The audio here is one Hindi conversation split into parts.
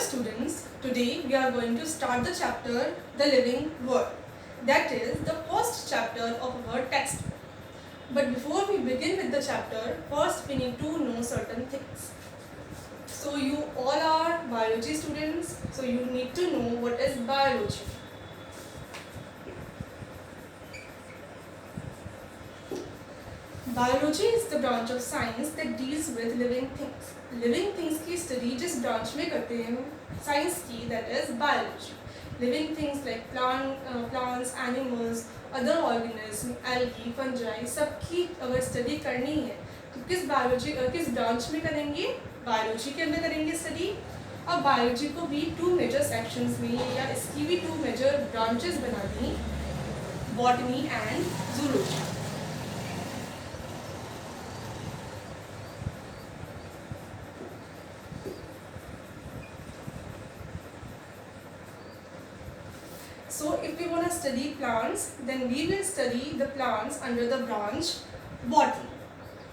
students, today we are going to start the chapter The Living World. That is the first chapter of our textbook. But before we begin with the chapter, first we need to know certain things. So you all are biology students, so you need to know what is biology. Biology is the branch of science that deals with living things. Living things की study जिस branch में करते हैं science की, that is biology. Living things like plants, animals, other organisms, algae, fungi, सबकी अगर study करनी है तो किस branch में करेंगे? Biology के अंदर करेंगे study. अब biology को भी two major sections में या इसकी भी two major branches बना दी, botany and zoology. So if we want to study plants, then we will study the plants under the branch botany.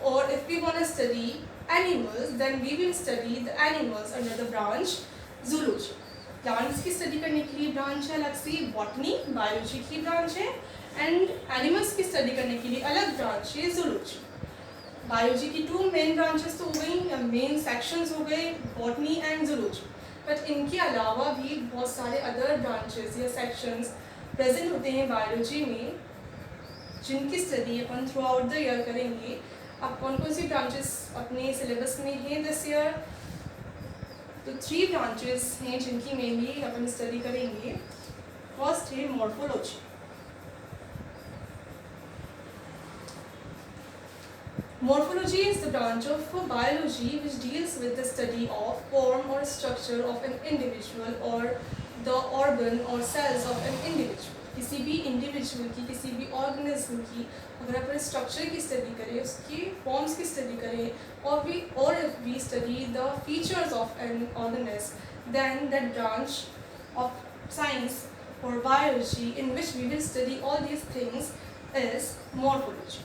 Or if we want to study animals, then we will study the animals under the branch zoology. Plants की study करने के लिए branch है अलग से botany, biology की branch है, and animals की study करने के लिए अलग branch है zoology. Biology की two main branches तो हो गई, main sections हो गए botany and zoology. बट इनके अलावा भी बहुत सारे अदर ब्रांचेस या सेक्शंस प्रेजेंट होते हैं बायोलॉजी में, जिनकी study upon through out the year करेंगे. अब कौन कौन सी ब्रांचेस अपने सिलेबस में हैं दिस ईयर? तो 3 ब्रांचेस हैं जिनकी मेनली अपन स्टडी करेंगे. फर्स्ट है morphology. Morphology is the branch of biology which deals with the study of form or structure of an individual or the organ or cells of an individual. किसी भी इंडिविजुअल की, किसी भी ऑर्गेनिज्म की अगर अपन स्ट्रक्चर की स्टडी करें, उसकी फॉर्म्स की स्टडी करें और if we study the features of an organism, then that branch of science or biology in which we will study all these things is morphology.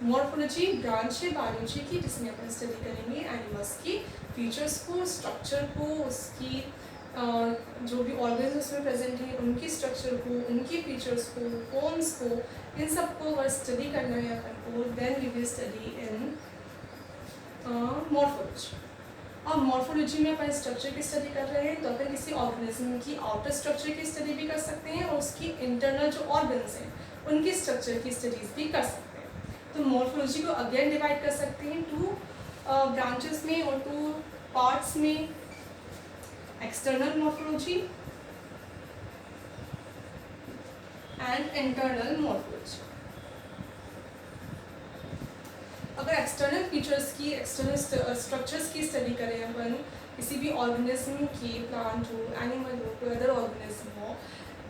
Morphology branch है बायोलॉजी की जिसमें अपन स्टडी करेंगे एनिमल्स की फीचर्स को, स्ट्रक्चर को, उसकी जो भी ऑर्गन्स उसमें प्रेजेंट हैं उनकी स्ट्रक्चर को, उनकी फीचर्स को, फॉर्म्स को, इन सब को अगर स्टडी करना है अपन को, then we will study in morphology. अब मॉर्फोलॉजी में अपन स्ट्रक्चर की स्टडी कर रहे हैं तो अपन किसी ऑर्गेनिज्म की आउटर स्ट्रक्चर की स्टडी भी कर सकते हैं और उसकी इंटरनल जो ऑर्गन्स हैं उनकी स्ट्रक्चर की स्टडीज़ भी कर सकते हैं. तो मॉर्फोलॉजी को अगेन डिवाइड कर सकते हैं 2 ब्रांचेस में और 2 पार्ट्स में. External morphology and internal morphology. अगर एक्सटर्नल फीचर्स की, एक्सटर्नल स्ट्रक्चर्स की स्टडी करें अपन किसी भी ऑर्गेनिज्म की, प्लांट हो, एनिमल हो, कोई अदर ऑर्गेनिज्म हो,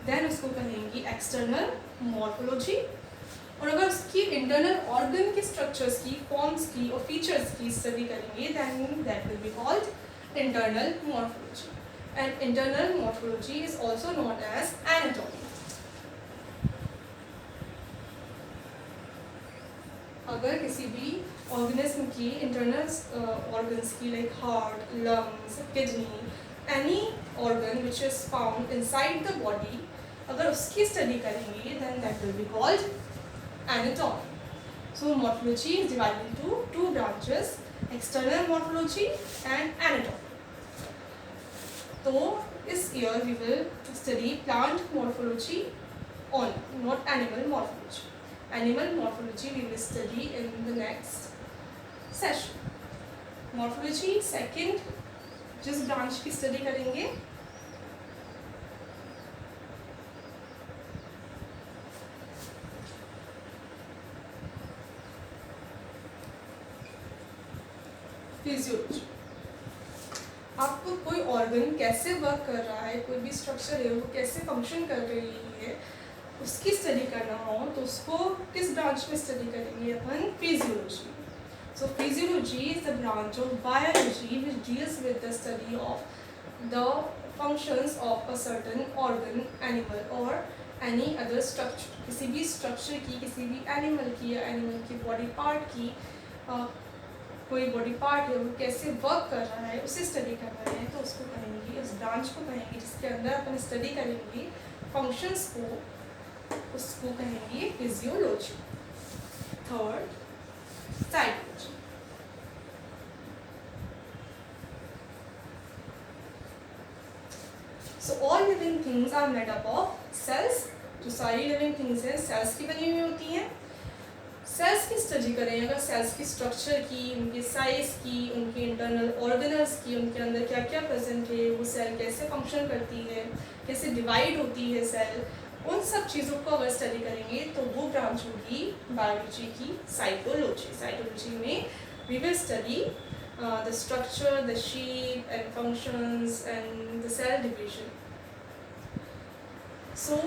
देन उसको कहेंगे एक्सटर्नल मॉर्फोलॉजी. और अगर उसकी इंटरनल ऑर्गन के स्ट्रक्चर्स की, फॉर्म्स की और फीचर्स की स्टडी करेंगे, then that will be called internal morphology. And internal morphology is also known as anatomy. अगर किसी भी ऑर्गेनिज्म की इंटरनल ऑर्गन्स की like heart, lungs, kidney, any organ which is found inside the body, अगर उसकी स्टडी करेंगे then that will be called anatomy. So morphology is divided into 2 branches, external morphology and anatomy. So this year we will study plant morphology only, not animal morphology. Animal morphology we will study in the next session. Morphology second जिस branch की study करेंगे फिजियोलॉजी. आपको कोई ऑर्गन कैसे वर्क कर रहा है, कोई भी स्ट्रक्चर है वो कैसे फंक्शन कर रही है, उसकी स्टडी करना हो तो उसको किस ब्रांच में स्टडी करेंगे अपन? Physiology. So physiology is the branch of biology which deals with the study of the functions of a certain organ, animal or any other structure. किसी भी स्ट्रक्चर की, किसी भी एनिमल की या एनिमल की बॉडी पार्ट की कोई बॉडी पार्ट है वो कैसे वर्क कर रहा है उसे स्टडी कर रहे हैं तो उसको कहेंगे, उस ब्रांच ब्रांच को कहेंगे जिसके अंदर अपन स्टडी करेंगे फंक्शंस को, उसको कहेंगे physiology. Third, psychology. So all living things are made up of cells. जो सारी लिविंग थिंग्स हैं सेल्स की बनी हुई होती हैं। सेल्स की स्टडी करें अगर सेल्स की स्ट्रक्चर की, उनके साइज की, उनके इंटरनल ऑर्गेनल्स की, उनके अंदर क्या क्या प्रेजेंट है, वो सेल कैसे फंक्शन करती है, कैसे डिवाइड होती है सेल, उन सब चीज़ों को अगर स्टडी करेंगे तो वो ब्रांच होगी बायोलॉजी की साइकोलॉजी। साइकोलॉजी में we will study the structure, the shape and functions and the cell division. So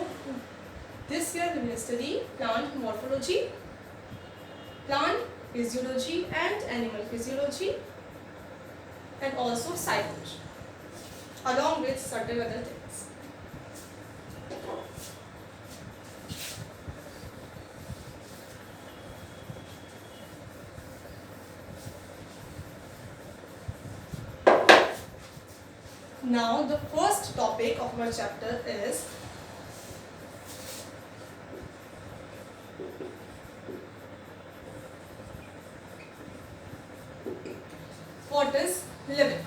this year we will study plant morphology, plant physiology and animal physiology, and also psychology along with certain other things. Now the first topic of our chapter is what is living.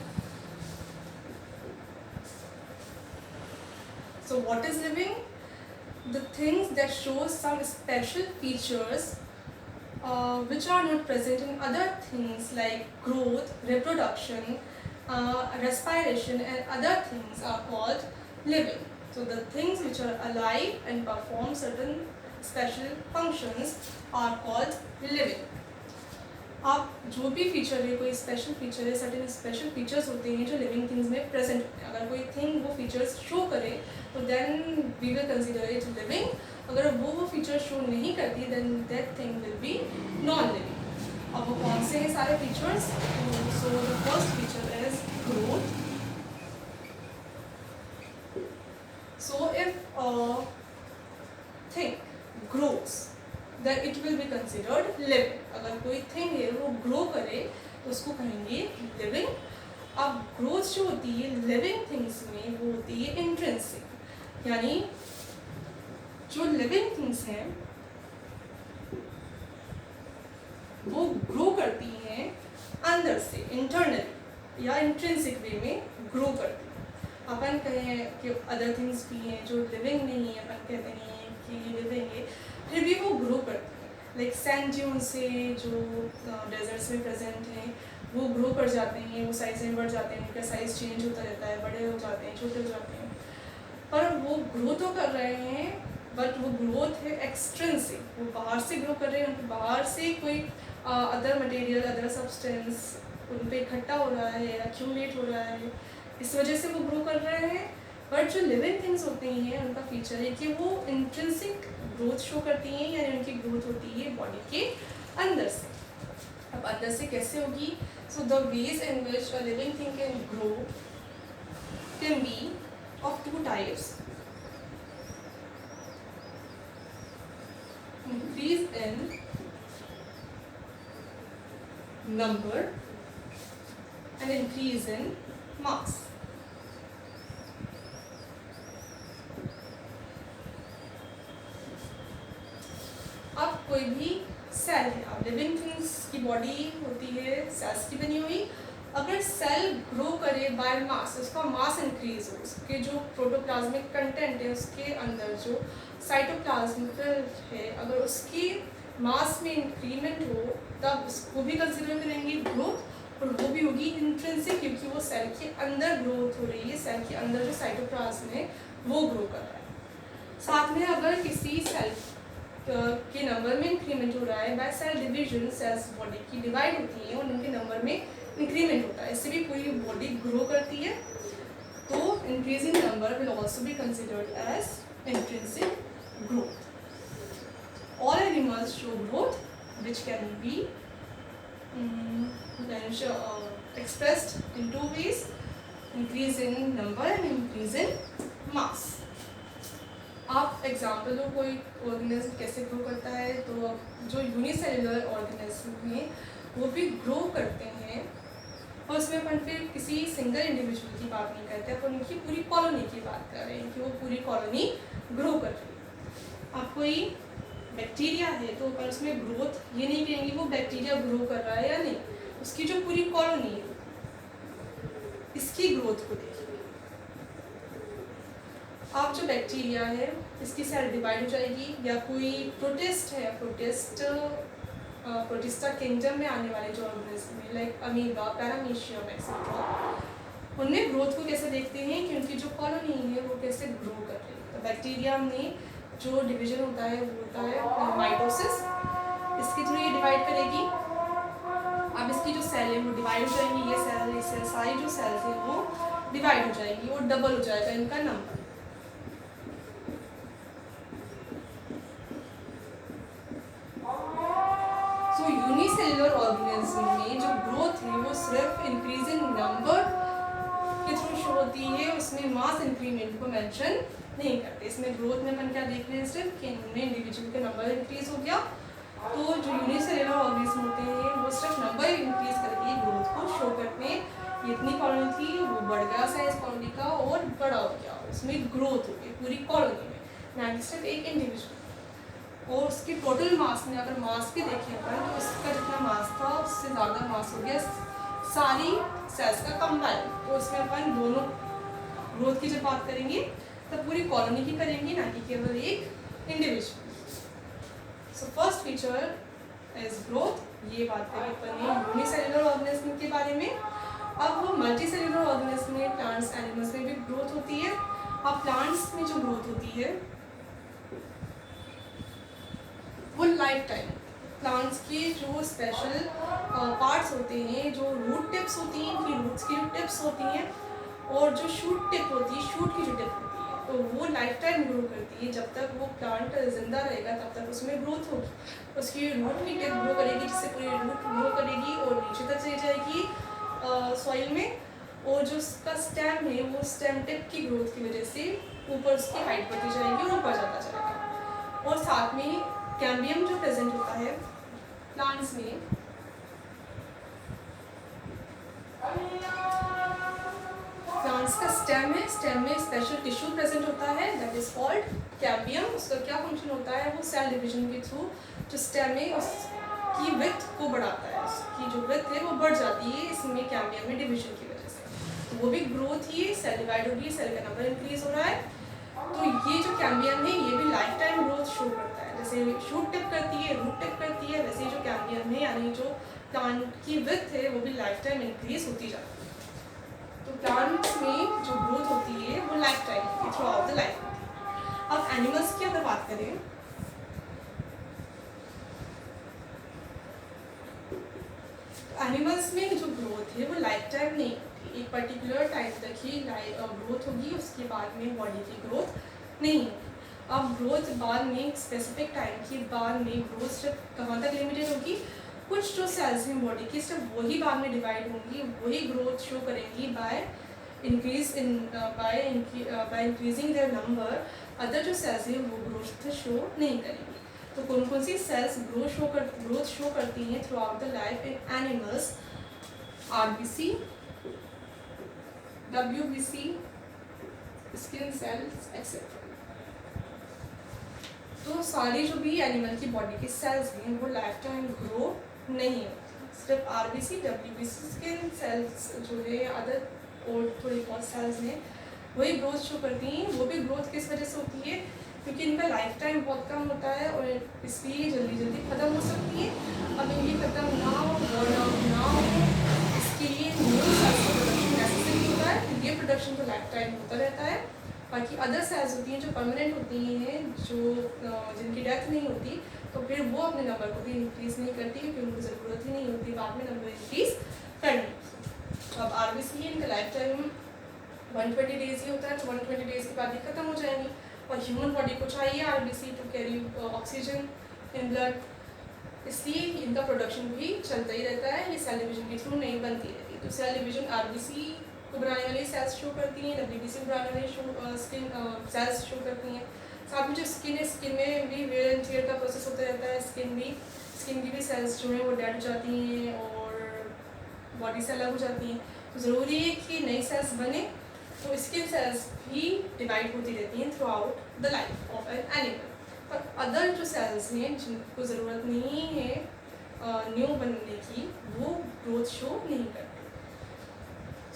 So what is living? The things that show some special features which are not present in other things like growth, reproduction, respiration and other things are called living. So the things which are alive and perform certain special functions are called living. आप जो भी फीचर है, कोई स्पेशल फीचर है, सर्टेन स्पेशल फीचर्स होते हैं जो लिविंग थिंग्स में प्रेजेंट होते हैं। अगर कोई थिंग वो फीचर्स शो करे तो then we will consider it living. अगर वो फीचर्स शो नहीं करती then that thing will be non living. अब वो कौन से हैं सारे features? So the first feature is growth. So if thing growths then it will be considered living. अगर कोई थिंग है वो ग्रो करे तो उसको कहेंगे लिविंग। अब ग्रोथ जो होती है लिविंग थिंग्स में वो होती है इंट्रिंसिक, यानी जो लिविंग थिंग्स हैं वो ग्रो करती हैं अंदर से, इंटरनली या इंट्रिंसिक वे में ग्रो करती हैं। अपन कहें कि अदर थिंग्स भी हैं जो लिविंग नहीं है, अपन कहते नहीं हैं कि ये लिविंग है, फिर भी वो ग्रो करती हैं। लाइक सैंड ड्यून से जो डेजर्ट्स में प्रेजेंट हैं वो ग्रो कर जाते हैं, वो साइज में बढ़ जाते हैं, उनका साइज़ चेंज होता रहता है, बड़े हो जाते हैं, छोटे हो जाते हैं, पर वो ग्रो तो कर रहे हैं बट वो ग्रोथ है एक्सट्रिंसिक, वो बाहर से ग्रो कर रहे हैं, उनके बाहर से कोई अदर मटेरियल, अदर सब्सटेंस उन पर इकट्ठा हो रहा है, एक्यूमुलेट हो रहा है, इस वजह से वो ग्रो कर रहे हैं। बट जो लिविंग थिंग्स होती हैं उनका फीचर है कि वो इंट्रिंसिक ग्रोथ शो करती हैं, यानी उनकी ग्रोथ होती है बॉडी के अंदर से। अब अंदर से कैसे होगी? So the ways in which a living thing can grow can be of two types, increase in number and increase in mass. अब कोई भी सेल है, अब लिविंग थिंग्स की बॉडी होती है सेल्स की बनी हुई। अगर सेल ग्रो करे बाय मास, उसका मास इंक्रीज हो, उसके जो प्रोटोप्लाज्मिक कंटेंट है उसके अंदर जो साइटोप्लाज्म है अगर उसकी मास में इंक्रीमेंट हो तब उसको भी कंसिडर करेंगे ग्रोथ, और वो भी होगी इंट्रिंसिक क्योंकि वो सेल के अंदर ग्रोथ हो रही है, सेल के अंदर जो साइटोप्लाज्म है वो ग्रो कर रहा है। साथ में अगर किसी सेल के नंबर में इंक्रीमेंट हो रहा है by cell division, cells body की डिवाइड होती हैं और उनके नंबर में इंक्रीमेंट होता है, इससे भी पूरी बॉडी ग्रो करती है, तो increasing number will also be considered as intrinsic growth. All animals show growth which can be expressed in two ways, increase in number and increase in mass. आप एग्जाम्पल लो कोई ऑर्गेनिज्म कैसे ग्रो करता है, तो जो यूनिसेलुलर ऑर्गेनिज्म हैं वो भी ग्रो करते हैं और उसमें अपन फिर किसी सिंगल इंडिविजुअल की बात नहीं करते, अपन उनकी पूरी कॉलोनी की बात कर रहे हैं कि वो पूरी कॉलोनी ग्रो कर रही है। अब कोई बैक्टीरिया है तो अपन उसमें ग्रोथ ये नहीं कहेंगे वो बैक्टीरिया ग्रो कर रहा है या नहीं, उसकी जो पूरी कॉलोनी है इसकी ग्रोथ को देखिए। आप जो बैक्टीरिया है इसकी सेल डिवाइड हो जाएगी, या कोई प्रोटिस्ट है, प्रोटिस्टा किंगडम में आने वाले जो ऑर्गेनिज्म है लाइक अमीबा, पैरामीशियम एक्सेट्रा, उनमें ग्रोथ को कैसे देखते हैं कि उनकी जो कॉलोनी है वो कैसे ग्रो कर रही है। तो बैक्टीरिया में जो डिवीजन होता है वो होता है माइटोसिस, इसके थ्रू ये डिवाइड करेगी। अब इसकी जो सेल है वो डिवाइड हो जाएंगी, ये सेल सारी जो सेल्स है वो डिवाइड हो जाएगी और डबल हो जाएगा इनका नंबर। सो यूनिसेलुलर ऑर्गेनिज्म में जो ग्रोथ है वो सिर्फ इंक्रीजिंग नंबर के थ्रू शो होती है, उसमें मास इंक्रीमेंट को मेंशन नहीं करते। इसमें ग्रोथ में अपन क्या देख रहे हैं सिर्फ कि इनमें इंडिविजुअल का नंबर इंक्रीज हो गया, तो जो यूनिसेलुलर ऑर्गेनिज्म होते हैं वो सिर्फ नंबर इंक्रीज करके ग्रोथ को शो करते हैं। ये इतनी कॉलोनी थी वो बढ़ गया साइज कॉलोनी का और बड़ा हो गया, उसमें ग्रोथ हो गई पूरी कॉलोनी में, ना कि सिर्फ एक इंडिविजुअल। और उसकी टोटल मास में अगर मास भी देखें अपन तो उसका जितना मास था उससे ज़्यादा मास हो गया सारी सेल्स का कंबाइन। तो उसमें अपन दोनों ग्रोथ की जब बात करेंगे तब पूरी कॉलोनी की करेंगे, ना कि केवल एक individual. So first feature is growth, ये बात करें अपन ने यूनिसेलुलर ऑर्गेनिज्म के बारे में। अब वो मल्टी सेलुलर ऑर्गेनिज्म में, प्लांट्स एनिमल्स में भी ग्रोथ होती है। अब प्लांट्स में जो ग्रोथ होती है वो लाइफ टाइम, प्लांट्स के जो स्पेशल पार्ट्स होते हैं, जो रूट टिप्स होती हैं, उनकी रूट्स की जो टिप्स होती हैं और जो शूट टिप होती है, शूट की जो टिप होती है, तो वो लाइफ टाइम ग्रो करती है। जब तक वो प्लांट जिंदा रहेगा तब तक उसमें ग्रोथ होगी, उसकी रूट की टिप ग्रो करेगी जिससे पूरी रूट ग्रो करेगी और नीचे तक चली जाएगी सॉइल में, और जो उसका स्टेम है वो स्टेम टिप की ग्रोथ की वजह से ऊपर उसकी हाइट बढ़ती जाएगी और ऊपर जाता जाएगा। और साथ में कैम्बियम जो प्रेजेंट होता है प्लांट्स में, प्लांट्स का स्टेम है, स्टेम में स्पेशल टिश्यू प्रेजेंट होता है दैट इज कॉल्ड कैम्बियम। उसका क्या फंक्शन होता है, वो सेल डिवीजन के थ्रू जो स्टेम है उसकी विड्थ को बढ़ाता है, उसकी जो विड्थ है वो बढ़ जाती है इसमें कैम्बियम में डिवीजन की वजह से। तो वो भी ग्रोथ ही है, सेल डिवाइड हो रही है, सेल का नंबर इंक्रीज हो रहा है। तो ये जो कैम्बियम है ये भी लाइफ टाइम ग्रोथ शो करता है, जैसे शूट टिप करती है, रूट टिप करती है, वैसे जो कैम्बियम है यानी जो प्लांट की विड्थ है वो भी लाइफ टाइम इंक्रीज होती जाती है। तो प्लांट्स में जो ग्रोथ होती है वो लाइफ टाइम होती है, थ्रू आउट द लाइफ होती है। अब एनिमल्स की अगर बात करें तो एनिमल्स में जो ग्रोथ है वो लाइफ टाइम नहीं होती, एक पर्टिकुलर टाइम तक ही ग्रोथ होगी, उसके बाद में बॉडी की ग्रोथ नहीं होगी। अब ग्रोथ बाद में स्पेसिफिक टाइम के बाद में ग्रोथ सिर्फ कहाँ तक लिमिटेड होगी, कुछ जो सेल्स हैं बॉडी की सिर्फ वही बाद में डिवाइड होंगी, वही ग्रोथ शो करेंगी by increasing their number. Other जो सेल्स हैं वो ग्रोथ शो नहीं करेंगी। तो कौन कौन सी सेल्स ग्रोथ शो करती हैं through out the life in animals, RBC, WBC, skin cells etcetera. तो सारी जो भी एनिमल की बॉडी के सेल्स हैं वो लाइफ टाइम ग्रो नहीं होती, सिर्फ आरबीसी, डब्ल्यूबीसी, स्किन सेल्स जो है अदर और थोड़ी बहुत सेल्स हैं वही ग्रोथ शो करती हैं। वो भी ग्रोथ किस वजह से होती है, क्योंकि इनका लाइफ टाइम बहुत कम होता है और इसलिए जल्दी जल्दी ख़त्म हो सकती है। अब ये ख़त्म ना हो, बर्न आउट ना हो, इसके लिए न्यू सेल्स का प्रोडक्शन नेसेसरी होता है। तो ये प्रोडक्शन तो लाइफ टाइम होता रहता है। बाकी अदर सेल्स होती हैं जो परमानेंट होती हैं, जो जिनकी डेथ नहीं होती, तो फिर वो अपने नंबर को भी इंक्रीज़ नहीं करती क्योंकि उनको ज़रूरत ही नहीं होती बाद में नंबर इंक्रीज़ करने। अब आरबीसी इनका लाइफ टाइम 120 डेज़ ही होता है, तो 120 डेज़ के बाद ही ख़त्म हो जाएंगी। और ह्यूमन बॉडी को चाहिए RBC to carry oxygen in blood, इसलिए इनका प्रोडक्शन भी चलता ही रहता है, ये सेल डिवीजन के थ्रू नहीं बनती रहती। तो सेल डिवीजन आरबीसी को बनाने वाली सेल्स शो करती हैं, डब्ल्यूबीसी को बनाने वाली स्किन सेल्स शो करती हैं। साथ में जो स्किन है, स्किन में भी वेयर एंड टियर का प्रोसेस होता रहता है, स्किन की भी सेल्स जो हैं वो डेड जाती हैं और बॉडी से अलग हो जाती हैं, तो ज़रूरी है कि नई सेल्स बने, तो स्किन सेल्स भी डिवाइड होती रहती हैं through out the life of an animal. पर अदर जो सेल्स हैं जिनको ज़रूरत नहीं है न्यू बनने की, वो ग्रोथ शो नहीं करते।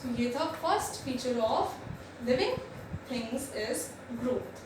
तो ये था first feature of living things is growth.